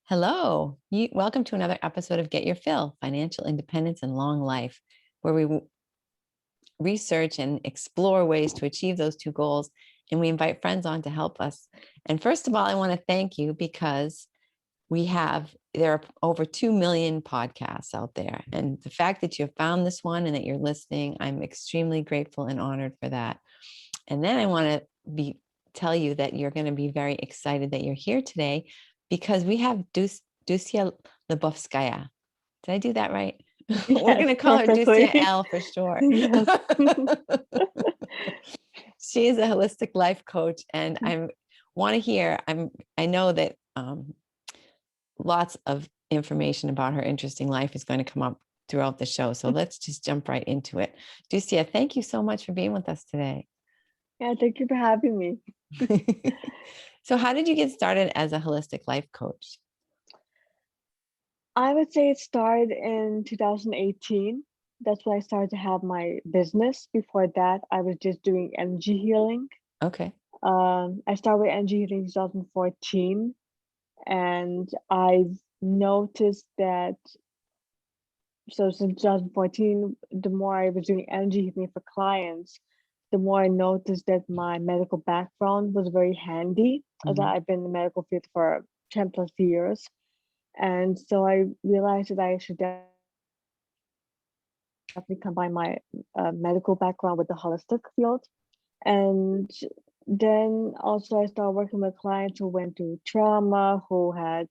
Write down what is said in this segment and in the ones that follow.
Hello. Welcome to another episode of Get Your Fill, Financial Independence and Long Life, where we research and explore ways to achieve those two goals. And we invite friends on to help us. And first of all, I want to thank you because there are over 2 million podcasts out there. And the fact that you have found this one and that you're listening, I'm extremely grateful and honored for that. And then I want to tell you that you're going to be very excited that you're here today because we have Dusya Lyubovskaya. Did I do that right? Yes, We're going to call her perfectly. Dusya L for short. Yes. She is a holistic life coach, and I know that lots of information about her interesting life is going to come up throughout the show. So let's just jump right into it. Dusya, thank you so much for being with us today. Yeah, thank you for having me. So how did you get started as a holistic life coach? I would say it started in 2018. That's when I started to have my business. Before that, I was just doing energy healing. Okay. I started with energy healing in 2014, and I noticed that. So since 2014, the more I was doing energy healing for clients, the more I noticed that my medical background was very handy, as I've been in the medical field for 10 plus years. And so I realized that I should definitely combine my medical background with the holistic field. And then also I started working with clients who went through trauma, who had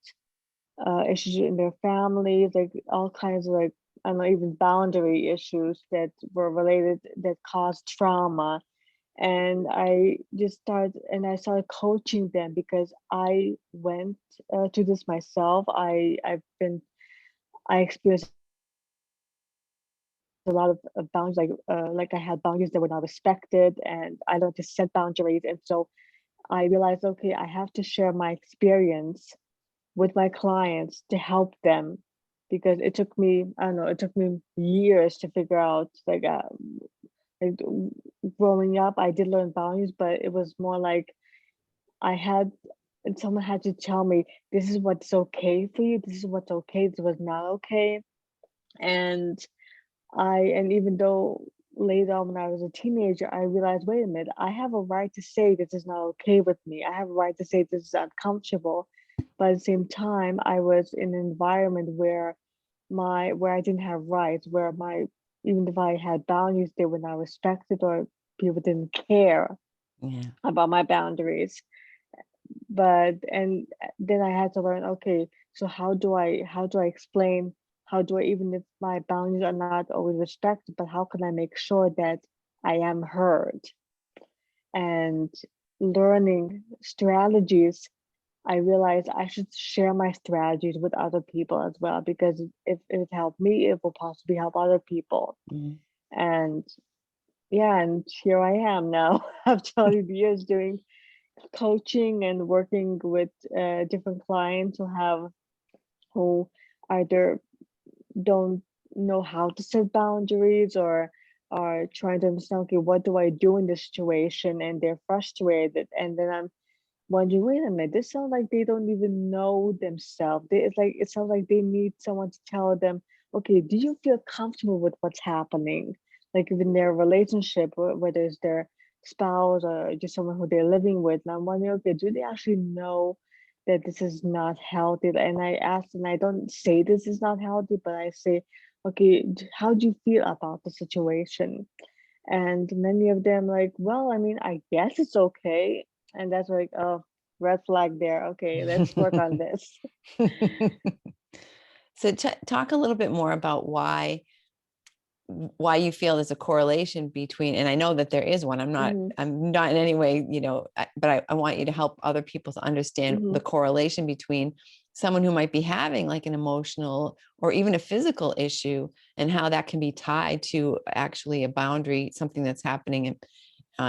issues in their families, like all kinds of like, I don't know, even boundary issues that were related that caused trauma. And I started coaching them because I went to this myself. I experienced a lot of boundaries, like I had boundaries that were not respected, and I learned to set boundaries. And so I realized, okay, I have to share my experience with my clients to help them, because it took me, I don't know, it took me years to figure out, like growing up, I did learn boundaries, but it was more like I had, someone had to tell me, this is what's okay for you, this is what's okay, this was not okay. And and even though later on when I was a teenager, I realized, wait a minute, I have a right to say this is not okay with me. I have a right to say this is uncomfortable. But at the same time, I was in an environment where I didn't have rights, where my even if I had boundaries, they were not respected, or people didn't care about my boundaries. But and then I had to learn, okay, so how do I explain, how do I, even if my boundaries are not always respected, but how can I make sure that I am heard? And learning strategies, I realized I should share my strategies with other people as well, because if it helped me, it will possibly help other people. And yeah, and here I am now after all these years doing coaching and working with different clients who either don't know how to set boundaries, or are trying to understand, okay, what do I do in this situation, and they're frustrated. And then I'm wondering, wait a minute, this sounds like they don't even know themselves. It sounds like they need someone to tell them, okay, do you feel comfortable with what's happening? Like in their relationship, whether it's their spouse or just someone who they're living with. And I'm wondering, okay, do they actually know that this is not healthy? And I ask, and I don't say this is not healthy, but I say, okay, how do you feel about the situation? And many of them like, well, I mean, I guess it's okay. And that's like, oh, red flag there. Okay, let's work on this. So talk a little bit more about why you feel there's a correlation between, and I know that there is one. I'm not in any way, but I want you to help other people to understand the correlation between someone who might be having like an emotional or even a physical issue, and how that can be tied to actually a boundary, something that's happening and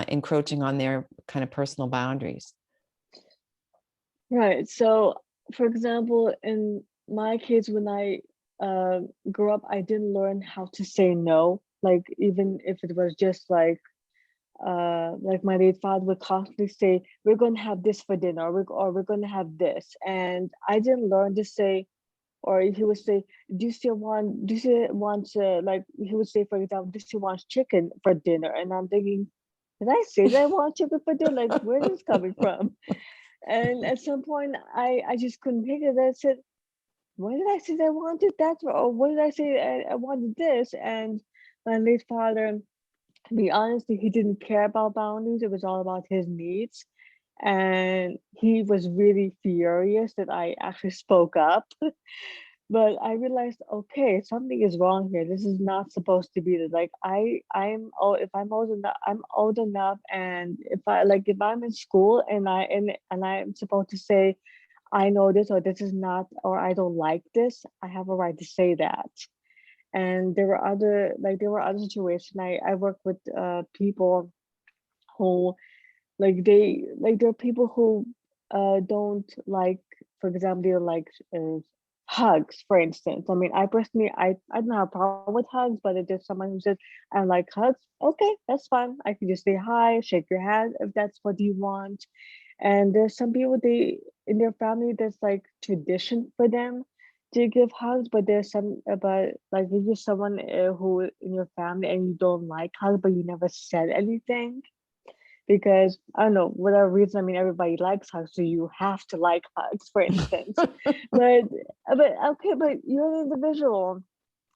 encroaching on their kind of personal boundaries. Right. So, for example, in my case, when I grew up, I didn't learn how to say no. Like, even if it was just like like my late father would constantly say, "We're going to have this for dinner," or "We're going to have this," and I didn't learn to say, or he would say, do you still want like he would say, for example, "Do you want chicken for dinner?" And I'm thinking, did I say that I want chicken for dinner? Like, where is this coming from? And at some point, I just couldn't take it. I said, "What did I say that I wanted that for? Or what did I say I wanted this?" And my late father, to be honest, he didn't care about boundaries. It was all about his needs. And he was really furious that I actually spoke up. But I realized, okay, something is wrong here. This is not supposed to be that. Like I'm oh, if I'm old enough, I'm old enough, and if I'm in school and I'm supposed to say I know this, or this is not, or I don't like this, I have a right to say that. And there were other situations. I work with people who there are people who don't like, for example, they don't like hugs, for instance. I mean, I personally, I don't have a problem with hugs, but if there's someone who says I don't like hugs, okay, that's fine. I can just say hi, shake your hand if that's what you want. And there's some people, they in their family, there's like tradition for them to give hugs, but there's some about like if you're someone who in your family and you don't like hugs, but you never said anything because I don't know, whatever reason. I mean, everybody likes hugs, so you have to like hugs, for instance. But okay, but you're an individual,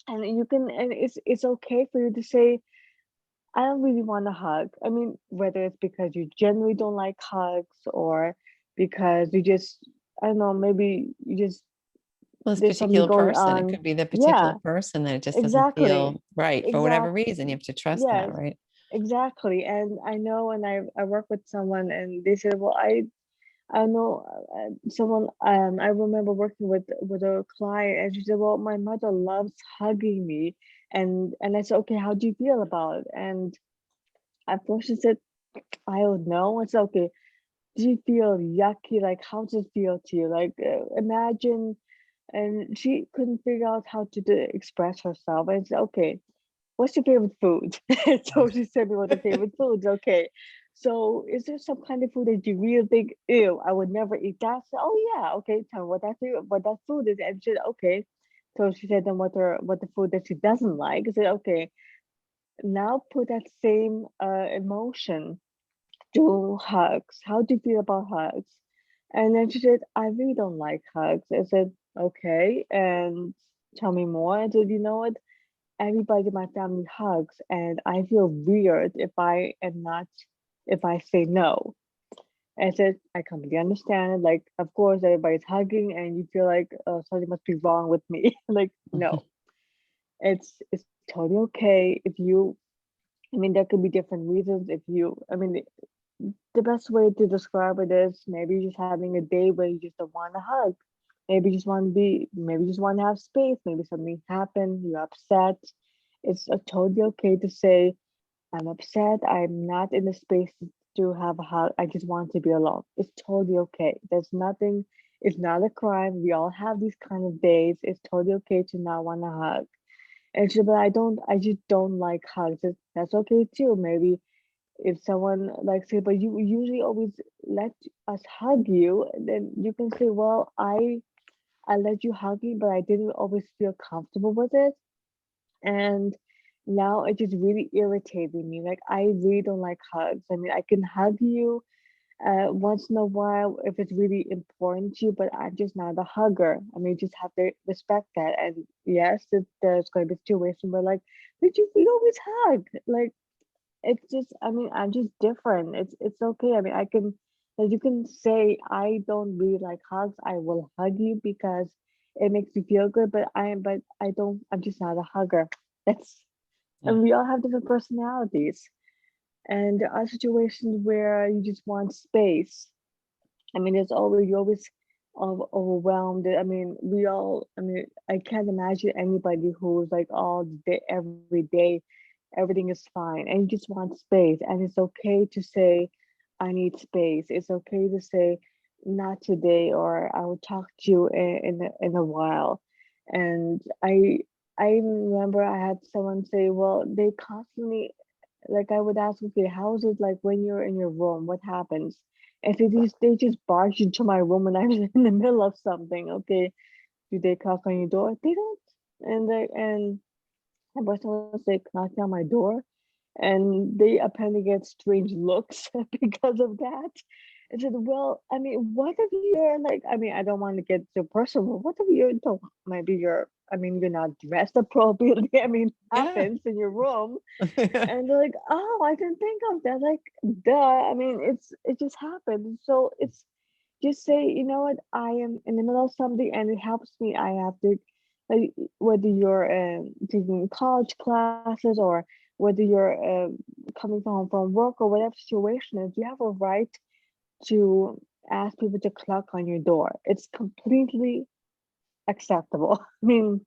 and you can, and it's okay for you to say, I don't really want a hug. I mean, whether it's because you generally don't like hugs or because you just, I don't know, maybe you just Well, this there's something particular going person, it on. could be the Yeah, particular person that it just doesn't exactly, feel right for whatever exact. reason. You have to trust that, Yes, right? exactly. And I know, and I work with someone, and they said, well, I know someone. I remember working with a client, and she said, "Well, my mother loves hugging me," and I said, "Okay, how do you feel about it?" And at first she said, "I don't know." It's okay. Do you feel yucky? Like, how does it feel to you? Like, imagine. And she couldn't figure out how to express herself. And I said, "Okay, what's your favorite food?" So she said me what her favorite foods. Okay. So is there some kind of food that you really think, ew, I would never eat that? So, oh yeah, okay, tell me what that food is. And she said, okay. So she said then what the food that she doesn't like. I said, okay, now put that same emotion to hugs. How do you feel about hugs? And then she said, I really don't like hugs. I said, okay, and tell me more. I said, you know what? Everybody in my family hugs, and I feel weird if I say no. And I said, I completely understand it. Like, of course, everybody's hugging, and you feel like something must be wrong with me. Like, no, it's totally okay if you. I mean, there could be different reasons. If you, I mean, the best way to describe it is maybe you're just having a day where you just don't want to hug. Maybe you just want to be. Maybe you just want to have space. Maybe something happened. You're upset. It's totally okay to say, I'm upset. I'm not in the space to have a hug. I just want to be alone. It's totally okay. There's nothing, it's not a crime. We all have these kind of days. It's totally okay to not want to hug. And she, but I just don't like hugs. That's okay too. Maybe if someone like say, but you usually always let us hug you, then you can say, well, I let you hug me, but I didn't always feel comfortable with it. And now it just really irritated me. Like I really don't like hugs. I mean, I can hug you once in a while if it's really important to you, but I'm just not a hugger. I mean, you just have to respect that. And yes, there's going to be a situation where like, but you always hug. Like it's just, I mean, I'm just different. It's okay. I mean, I can, like, you can say I don't really like hugs. I will hug you because it makes me feel good. But I don't. I'm just not a hugger. That's Yeah. and we all have different personalities. And there are situations where you just want space. I mean, you're always overwhelmed. I mean, I mean, I can't imagine anybody who's like all day, every day, everything is fine, and you just want space. And it's okay to say, I need space. It's okay to say, not today, or I will talk to you in a while. And I remember I had someone say, well, they constantly like I would ask, okay, how is it like when you're in your room? What happens? And they just barge into my room when I'm in the middle of something. Okay, do they knock on your door? They don't. And my boyfriend was like knocking on my door, and they apparently get strange looks because of that. I said, well, I mean, what if you're like, I mean, I don't want to get too personal. What if you don't, maybe you're, I mean, you're not dressed appropriately. I mean, Yeah. happens in your room. And they're like, oh, I didn't think of that. Like, duh. I mean, it just happened. So it's just say, you know what, I am in the middle of something and it helps me. I have to, like, whether you're taking college classes or whether you're coming home from work or whatever situation is, you have a right to ask people to knock on your door. It's completely acceptable. I mean,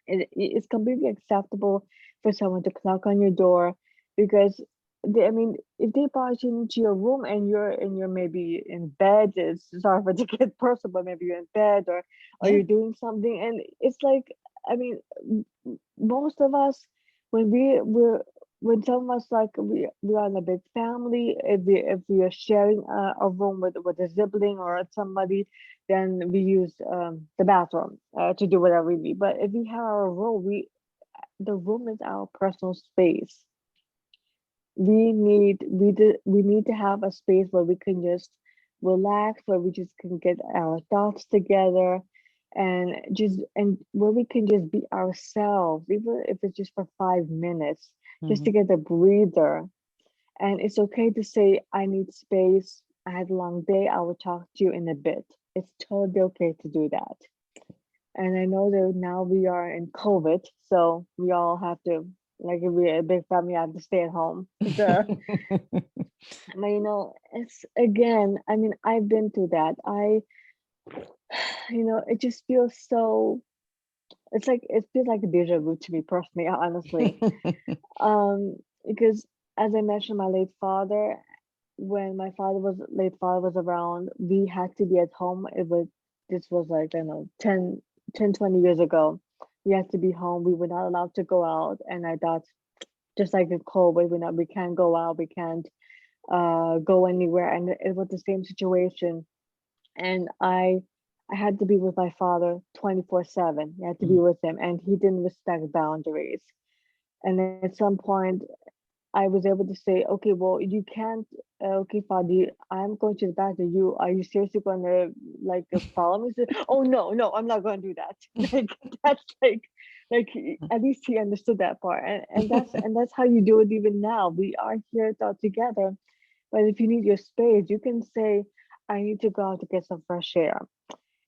it's completely acceptable for someone to knock on your door because I mean, if they barge into your room and you're maybe in bed, it's sorry for to get personal, but maybe you're in bed or Yeah. you're doing something, and it's like, I mean, most of us when when some of us like we are in a big family, if we are sharing a room with a sibling or somebody, then we use the bathroom to do whatever we need. But if we have our room, we the room is our personal space. We need to have a space where we can just relax, where we just can get our thoughts together, and where we can just be ourselves, even if it's just for 5 minutes, just to Mhm. get a breather. And it's okay to say, I need space. I had a long day. I will talk to you in a bit. It's totally okay to do that. And I know that now we are in COVID, so we all have to, like, if we're a big family, have to stay at home. But it's again, I mean, I've been through that. It just feels so, it feels like a deja vu to me personally, honestly. Because as I mentioned, my late father, when my late father was around, we had to be at home. This was like, I don't know, 10, 10, 20 years ago. We had to be home. We were not allowed to go out. And I thought, just like in COVID, we can't go out, we can't go anywhere. And it was the same situation. And I had to be with my father 24/7. I had to be Mm. with him, and he didn't respect boundaries. And at some point, I was able to say, okay, well, you can't, okay, Father, I'm going to the bathroom. Are you seriously going to like follow me? Oh, no, no, I'm not going to do that. Like, that's at least he understood that part. And that's how you do it even now. We are here all together. But if you need your space, you can say, I need to go out to get some fresh air.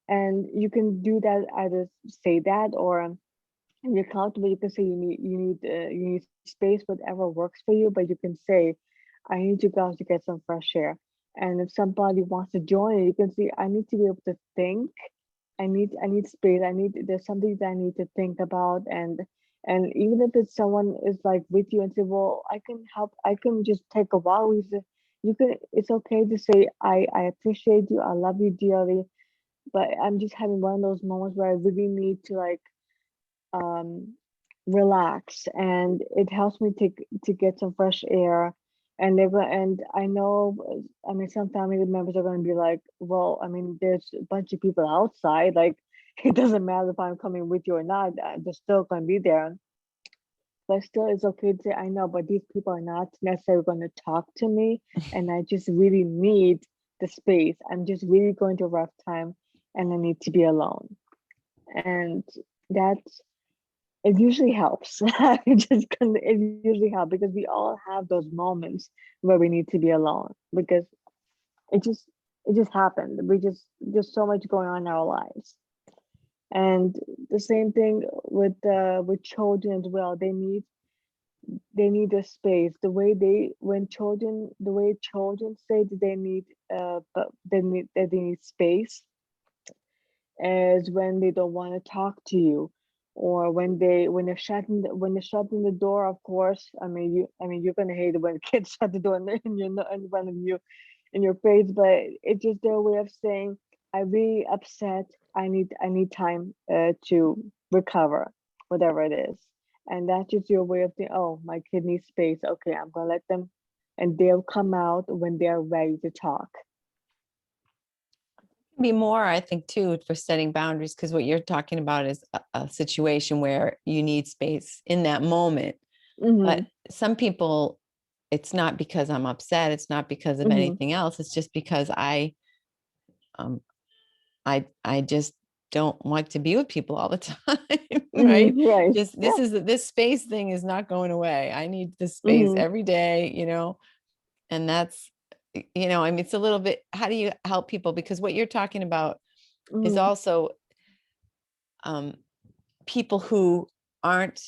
And you can do that, either say that, or if you're comfortable, you can say you need space, whatever works for you. But you can say, I need to go out to get some fresh air. And if somebody wants to join you can say, I need to be able to think. I need space. There's something that I need to think about. And even if it's someone is like with you and say, well, I can help. I can just take a while. It's okay to say, I appreciate you. I love you dearly. But I'm just having one of those moments where I really need to like um, relax, and it helps me to get some fresh air. And I know, I mean, some family members are going to be like, well, I mean, there's a bunch of people outside, like, it doesn't matter if I'm coming with you or not, they're still going to be there. But still, it's okay to say, I know, but these people are not necessarily going to talk to me, and I just really need the space. I'm just really going through a rough time, and I need to be alone. And that's it usually helps. It usually helps because we all have those moments where we need to be alone, because it just it just happened. We just There's so much going on in our lives. And the same thing with children as well. They need a space. The way children say that they need space is when they don't want to talk to you, or when they're shutting the door. Of course, you're gonna hate it when kids shut the door in front of you, in your face. But it's just their way of saying, I'm really upset. I need time to recover, whatever it is. And that's just your way of thinking, oh, my kid needs space. Okay, I'm gonna let them, and they'll come out when they're ready to talk. Be more, I think, too, for setting boundaries, because what you're talking about is a situation where you need space in that moment. But Mm-hmm. some people, it's not because I'm upset, it's not because of Mm-hmm. anything else, it's just because um I just don't want to be with people all the time, right? Mm-hmm. Right. Just Yeah. this space thing is not going away. I need this space Mm-hmm. every day, and that's, I mean, it's a little bit, how do you help people? Because what you're talking about is Mm-hmm. also um, people who aren't,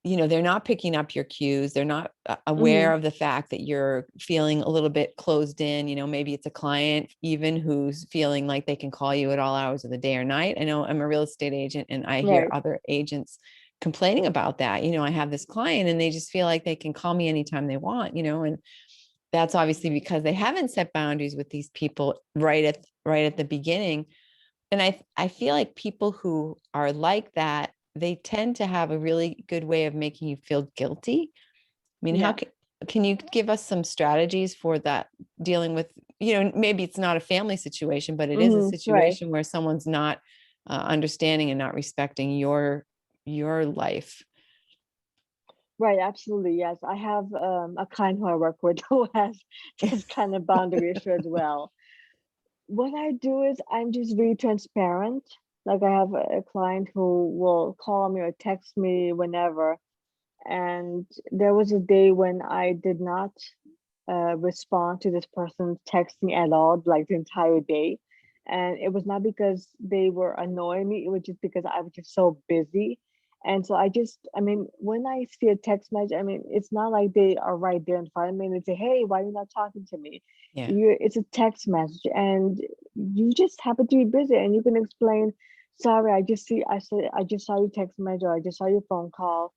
they're not picking up your cues. They're not aware Mm-hmm. of the fact that you're feeling a little bit closed in. Maybe it's a client even who's feeling like they can call you at all hours of the day or night. I know I'm a real estate agent and I hear Right. other agents complaining about that. I have this client and they just feel like they can call me anytime they want, and that's obviously because they haven't set boundaries with these people right at the beginning. And I feel like people who are like that, they tend to have a really good way of making you feel guilty. I mean, how Yeah. can you give us some strategies for that, dealing with, maybe it's not a family situation, but it is a Mm-hmm. Right. situation where someone's not understanding and not respecting your life. Right. Absolutely. Yes. I have a client who I work with who has this kind of boundary issue as well. What I do is I'm just very transparent. Like I have a client who will call me or text me whenever. And there was a day when I did not respond to this person's texting at all, like the entire day. And it was not because they were annoying me, it was just because I was just so busy. And so I mean, when I see a text message, I mean, it's not like they are right there in front of me and they say, hey, why are you not talking to me? Yeah. It's a text message and you just happen to be busy and you can explain, sorry, I just saw your text message or I just saw your phone call,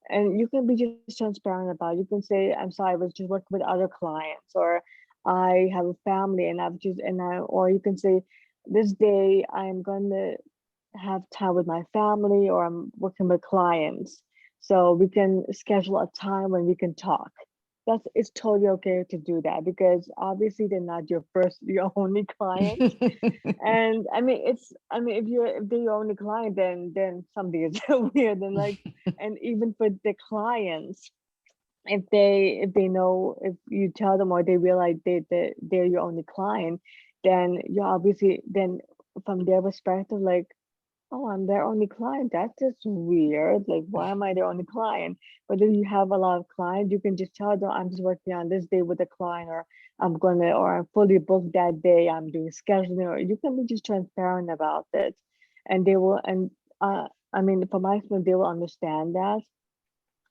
and you can be just transparent about it. You can say, I'm sorry, I was just working with other clients, or I have a family and or you can say, this day I'm gonna have time with my family or I'm working with clients. So we can schedule a time when we can talk. It's totally okay to do that because obviously they're not your only client. And I mean, if they're your only client, then something is weird. And like, and even for the clients, if they know, if you tell them or they realize they're your only client, then you're obviously then from their perspective, like, oh, I'm their only client. That's just weird. Like, why am I their only client? But if you have a lot of clients, you can just tell them, I'm just working on this day with a client, or I'm fully booked that day. I'm doing scheduling, or you can be just transparent about it. And they will, and I mean, from my experience, they will understand that.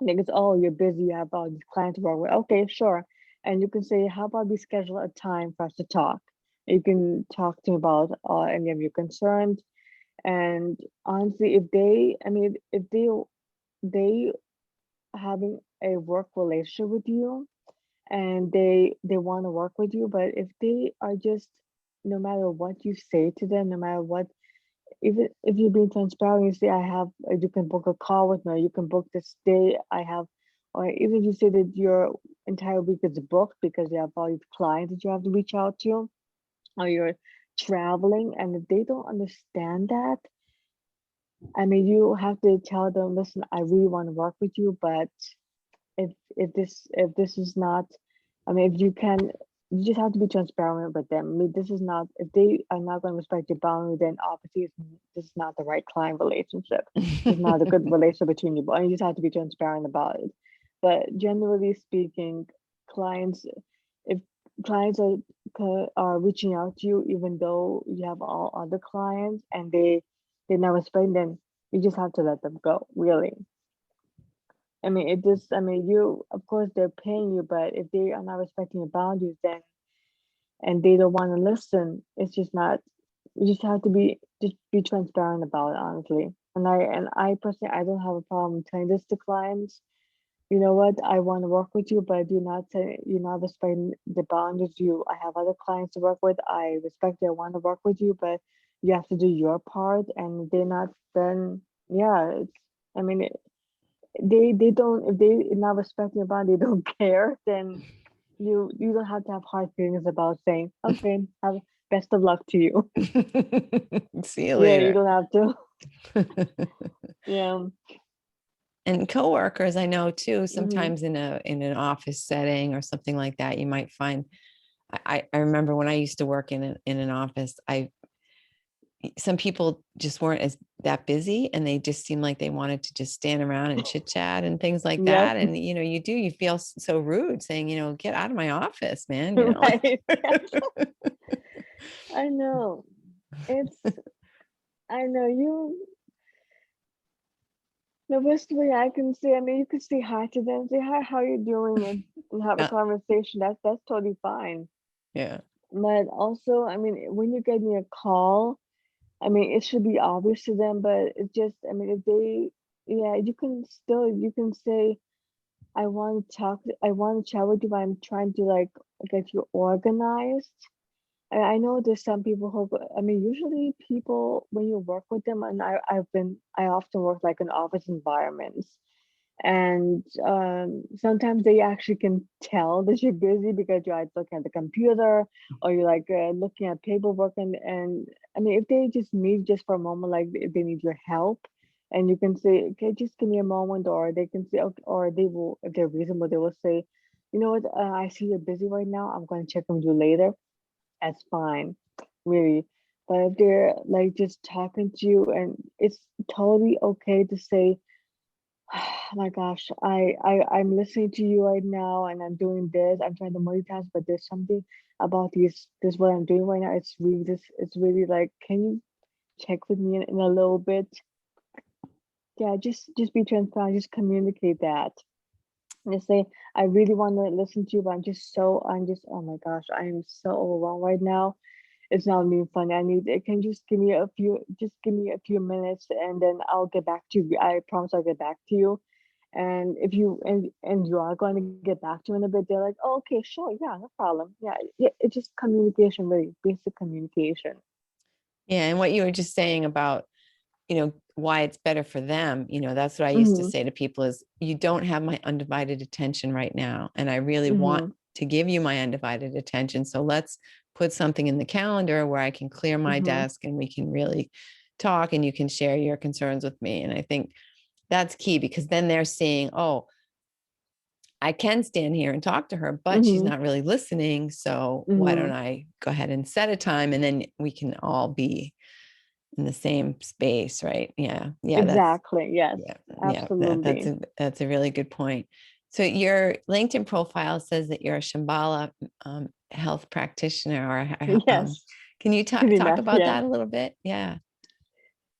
Like, it's, oh, you're busy, you have all these clients to work with. Okay, sure. And you can say, how about we schedule a time for us to talk? You can talk to me about any of your concerns, and honestly, if they having a work relationship with you and they want to work with you, but if they are just, no matter what you say to them, no matter what, even if you're being transparent, you say, I have, you can book a call with me, or you can book this day I have, or even if you say that your entire week is booked because you have all these clients that you have to reach out to, or you're traveling, and if they don't understand that, I mean, you have to tell them, listen, I really want to work with you, but if this is not, I mean, if you can, you just have to be transparent with them. I mean, this is not, if they are not going to respect your boundary, then obviously this is not the right client relationship. It's not a good relationship between you, and you just have to be transparent about it. But generally speaking, clients, if clients are reaching out to you, even though you have all other clients and they never respect, then you just have to let them go, really. I mean, you, of course, they're paying you, but if they are not respecting your boundaries, then, and they don't want to listen, it's just not, you just have to just be transparent about it, honestly. And I personally, I don't have a problem telling this to clients. You know what? I want to work with you, but you're not respecting the boundaries. I have other clients to work with. I respect you. I want to work with you, but you have to do your part. And they're not, then yeah, I mean, they don't, if they not respecting your body, they don't care, then you don't have to have hard feelings about saying, okay, have best of luck to you. See you Yeah, you later. don't have to. Yeah. And coworkers, I know too, Mm-hmm. sometimes in an office setting or something like that, you might find, I remember when I used to work in an office, some people just weren't as that busy, and they just seemed like they wanted to just stand around and chit chat and things like Yep. that. And you feel so rude saying, get out of my office, man. Right. Yes. I know. It's, I know you, the best way I can say, I mean, you could say hi to them, say hi, how you doing, and have a Yeah, conversation. That's totally fine. yeah, But also, I mean, when you're getting a call, I mean, it should be obvious to them, but it just, I mean, if they, yeah, you can say, I want to chat with you, but I'm trying to like get you organized. I know there's some people who, I mean, usually people, when you work with them, and I often work like in office environments. And sometimes they actually can tell that you're busy because you're either looking at the computer or you're like looking at paperwork. And I mean, if they just need just for a moment, like if they need your help, and you can say, okay, just give me a moment, or they can say, okay, or they will, if they're reasonable, they will say, you know what, I see you're busy right now. I'm going to check with you later. That's fine, really. But if they're like just talking to you, and it's totally okay to say, oh my gosh, I'm listening to you right now and I'm doing this. I'm trying to multitask, but there's something about this what I'm doing right now. It's really like, can you check with me in a little bit? Yeah, just be transparent, just communicate that. And just say, I really want to listen to you, but I'm just, oh my gosh, I am so overwhelmed right now. It's not being funny. It can just give me a few minutes and then I'll get back to you. I promise I'll get back to you. And if you and you are going to get back to you in a bit, they're like, oh, okay, sure, yeah, no problem. Yeah, yeah, it's just communication, really basic communication. yeah. And what you were just saying about, why it's better for them, that's what I used to Mm-hmm. say to people is, you don't have my undivided attention right now, and I really want Mm-hmm. to give you my undivided attention. So let's put something in the calendar where I can clear my Mm-hmm. desk and we can really talk, and you can share your concerns with me. And I think that's key, because then they're seeing, oh, I can stand here and talk to her, but she's Mm-hmm. not really listening. So why Mm-hmm. don't I go ahead and set a time, and then we can all be in the same space, right? Yeah. Yeah. Exactly. Yes. Yeah. Yeah. Absolutely. That's a really good point. So your LinkedIn profile says that you're a Shambhala health practitioner, or Yes. can you talk Pretty talk much. about Yes. that a little bit? Yeah.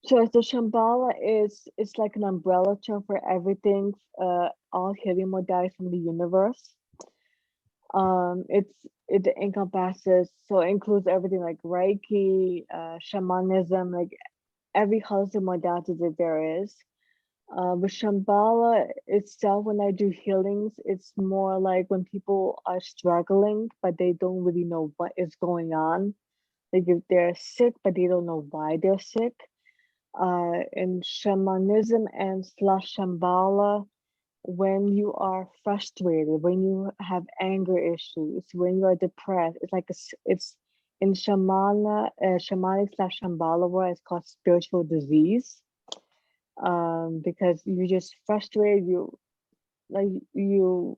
So the Shambhala is it's like an umbrella term for everything, all healing modalities from the universe. It encompasses, so it includes everything like Reiki, shamanism, like every holistic modality that there is. With Shambhala itself, when I do healings, it's more like when people are struggling, but they don't really know what is going on. Like if they're sick, but they don't know why they're sick. In shamanism and slash Shambhala, when you are frustrated, when you have anger issues, when you are depressed, it's like it's in shamanic slash Shambhala world, it's called spiritual disease. Because you just frustrated, like you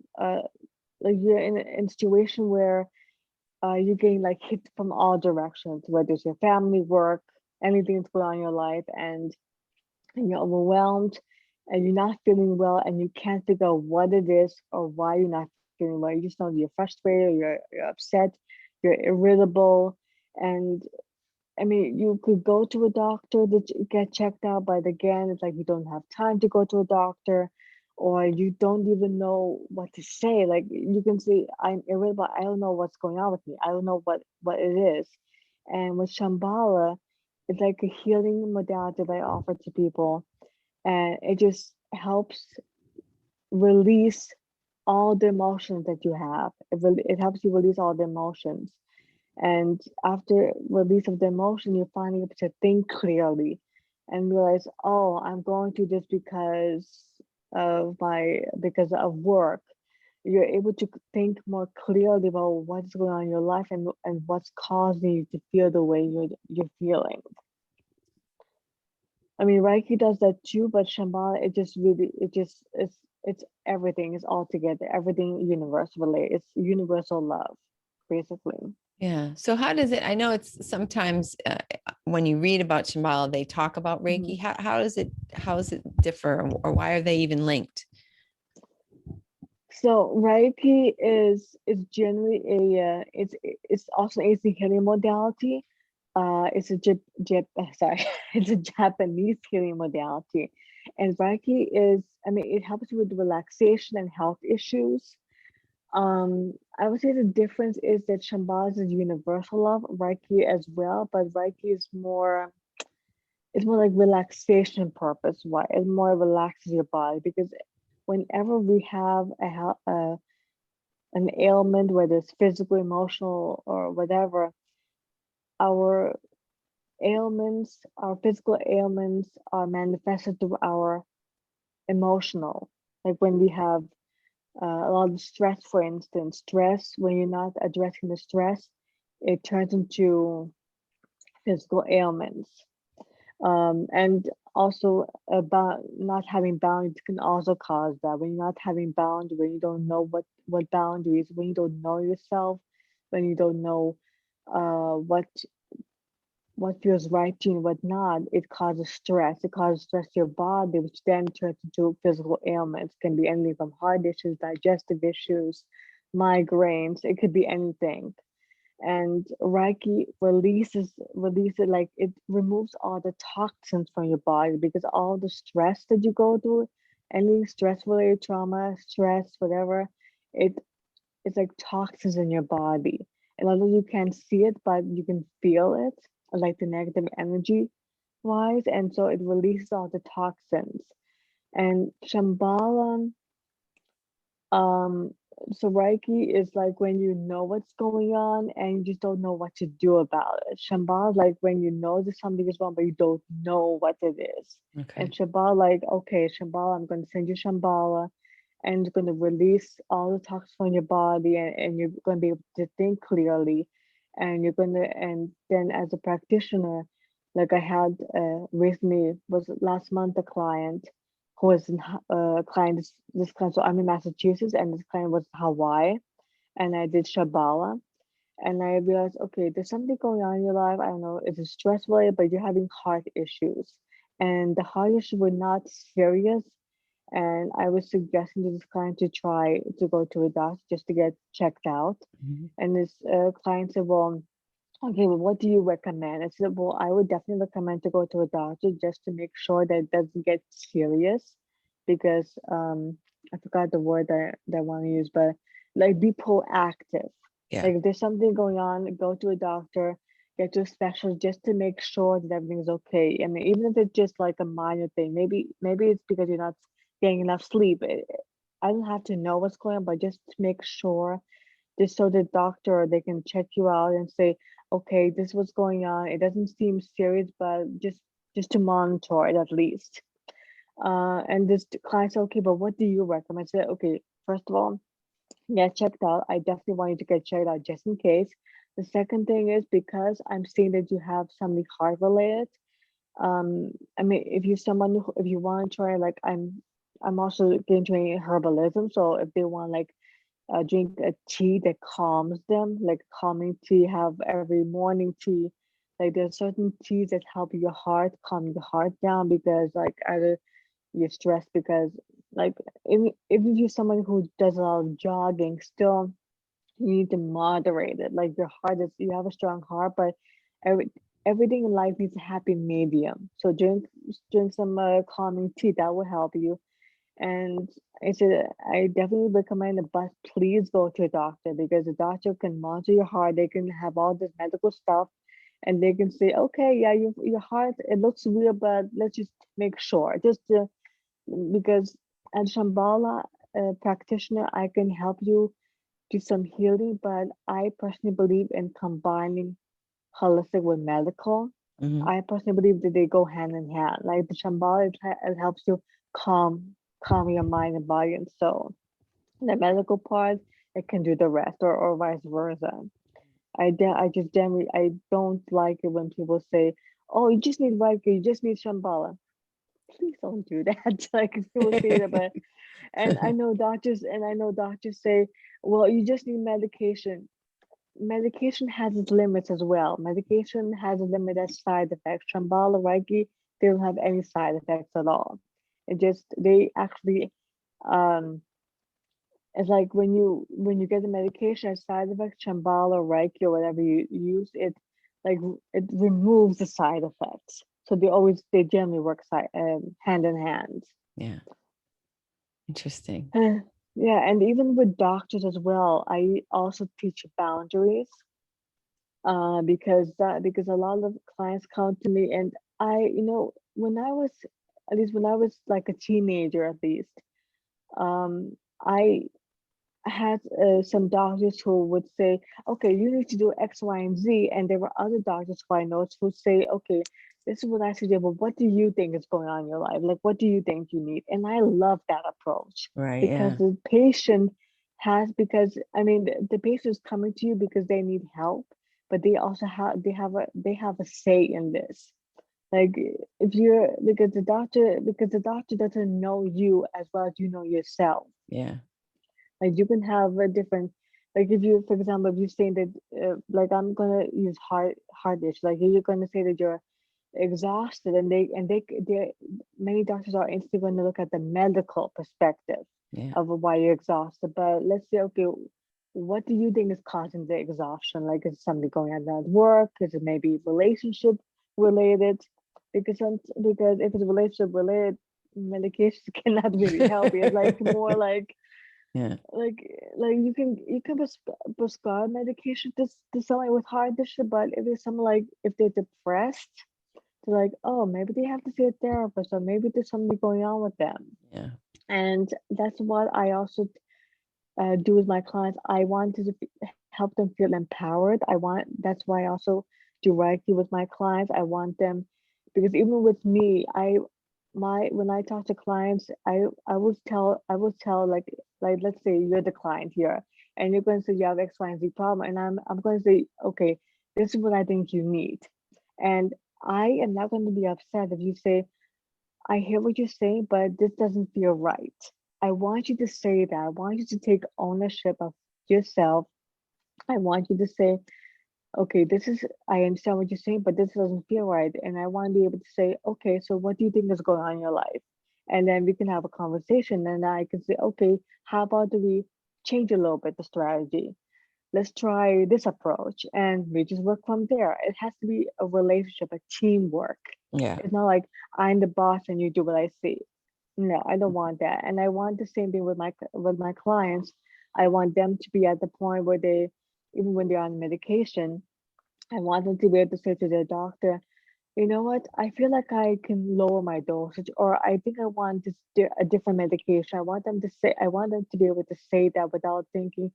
like you're in a situation where you're getting like hit from all directions, whether it's your family, work, anything that's going on in your life, and you're overwhelmed and you're not feeling well and you can't figure out what it is or why you're not feeling well. You just know you're frustrated, you're upset, you're irritable. And I mean, you could go to a doctor to get checked out, but again, it's like you don't have time to go to a doctor, or you don't even know what to say. Like you can say, I'm irritable, I don't know what's going on with me. I don't know what it is. And with Shambhala, it's like a healing modality that I offer to people, and it just helps release all the emotions that you have. It helps you release all the emotions. And after release of the emotion, you're finally able to think clearly. and realize, oh, I'm going through this because of work. You're able to think more clearly about what's going on in your life and what's causing you to feel the way you're feeling. I mean, Reiki does that too, but Shambhala, it's everything is all together, everything universally. It's universal love, basically. Yeah. So how does it, I know it's sometimes when you read about Shambhala, they talk about Mhm. Reiki. How does it differ, or why are they even linked? So Reiki is generally it's also a healing modality. It's a sorry, it's a Japanese healing modality, and Reiki is, I mean, it helps with relaxation and health issues. I would say the difference is that Shambhala is a universal love, Reiki as well, but Reiki is more, it's more like relaxation purpose. Why? It more relaxes your body because whenever we have an ailment, whether it's physical, emotional, or whatever, our our physical ailments are manifested through our emotional. Like when we have a lot of stress, for instance, stress, when you're not addressing the stress, it turns into physical ailments. And also about not having boundaries can also cause that. When you're not having boundaries, when you don't know what boundaries, when you don't know yourself, when you don't know what feels right to you and what not, it causes stress. It causes stress to your body, which then turns into physical ailments. It can be anything from heart issues, digestive issues, migraines. It could be anything. And Reiki releases like it removes all the toxins from your body because all the stress that you go through, any stress related trauma, stress, whatever, it it's like toxins in your body. And although you can't see it, but you can feel it, like the negative energy wise. And so it releases all the toxins. And Shambhala, um, so Reiki is like when you know what's going on and you just don't know what to do about it. Shambhala is like when you know that something is wrong, but you don't know what it is. And Okay. Shambhala, like, okay, Shambhala, I'm going to send you Shambhala and it's going to release all the toxins from your body and you're going to be able to think clearly. And you're going to, and then as a practitioner, like I had recently, was last month, a client who was in client this client. So I'm in Massachusetts, and this client was in Hawaii, and I did Shambhala, and I realized, okay, there's something going on in your life. I don't know, it's a stress related, but you're having heart issues, and the heart issues were not serious. And I was suggesting to this client to try to go to a doctor just to get checked out. Mhm. And this client said, well, okay, well, what do you recommend? I said, well, I would definitely recommend to go to a doctor just to make sure that it doesn't get serious because I forgot the word that I want to use, but like be proactive. Yeah. Like if there's something going on, go to a doctor, get to a specialist just to make sure that everything's okay. I mean, even if it's just like a minor thing, maybe it's because you're not getting enough sleep. I don't have to know what's going on, but just to make sure just so the doctor they can check you out and say, okay, this is what's going on. It doesn't seem serious, but just to monitor it at least. And this client said, okay, but what do you recommend? I said, okay, first of all, get checked out. I definitely want you to get checked out just in case. The second thing is because I'm seeing that you have something heart related. I mean, if you're someone if you want to try, like I'm also getting into herbalism. So if they want like drink a tea that calms them, like calming tea, have every morning tea. Like there's certain teas that help your heart, calm your heart down because like either you're stressed because like if you're someone who does a lot of jogging, still you need to moderate it. Like your heart is, you have a strong heart, but every everything in life needs a happy medium. So drink some calming tea that will help you and I said, I definitely recommend it, but please go to a doctor because the doctor can monitor your heart. They can have all this medical stuff and they can say, okay, yeah, your heart, it looks weird, but let's just make sure. Because as Shambhala practitioner, I can help you do some healing, but I personally believe in combining holistic with medical. Mhm. I personally believe that they go hand in hand. Like the Shambhala, it helps you calm your mind and body and soul. The medical part, it can do the rest, or vice versa. I don't like it when people say, "Oh, you just need Reiki, you just need Shambhala." Please don't do that. Like if people say that, but I know doctors say, "Well, you just need medication." Medication has its limits as well. Medication has a limit as side effects. Shambhala, Reiki, they don't have any side effects at all. They actually, um, it's like when you get the medication as side effects, Shambhala, Reiki, or whatever you use, like it removes the side effects. So they generally work hand in hand. Yeah. Interesting. Yeah, and even with doctors as well, I also teach boundaries. Because a lot of clients come to me, and when I was, at least when I was like a teenager, at least, um, I had some doctors who would say, okay, you need to do X, Y, and Z. And there were other doctors who I know who say, okay, this is what I suggest, but what do you think is going on in your life? Like, what do you think you need? And I love that approach Right. because Yeah. the patient because I mean, the patient is coming to you because they need help, but they also they have a say in this. Like if you're because the doctor doesn't know you as well as you know yourself. Yeah. Like you can have a different, like if you, for example, if you're saying that, like I'm gonna use hard dish, like you're gonna say that you're exhausted, and they many doctors are instantly going to look at the medical perspective Yeah. of why you're exhausted. But let's say, okay, what do you think is causing the exhaustion? Like is it something going on at work? Is it maybe relationship related? Because if it's relationship related, medications cannot really help you. It's like more Yeah. like like you can prescribe medication to someone with heart disease, but if it's someone like if they're depressed, they're like, oh, maybe they have to see a therapist, or maybe there's something going on with them. Yeah. And that's what I also do with my clients. I want to help them feel empowered. That's why I also do Reiki with my clients. I want them, because even with me, when I talk to clients, I will tell like let's say you're the client here, and you're going to say you have X, Y, and Z problem, and I'm going to say, okay, this is what I think you need, and I am not going to be upset if you say, I hear what you're saying, but this doesn't feel right. I want you to say that. I want you to take ownership of yourself. I want you to say, okay, I understand what you're saying, but this doesn't feel right. And I want to be able to say, okay, so what do you think is going on in your life? And then we can have a conversation, and I can say, okay, how about do we change a little bit the strategy? Let's try this approach, and we just work from there. It has to be a relationship, a teamwork. Yeah. It's not like I'm the boss and you do what I say. No, I don't want that. And I want the same thing with my clients. I want them to be at the point where they, even when they're on medication, I want them to be able to say to their doctor, you know what, I feel like I can lower my dosage, or I think I want a different medication. I want them to be able to say that without thinking,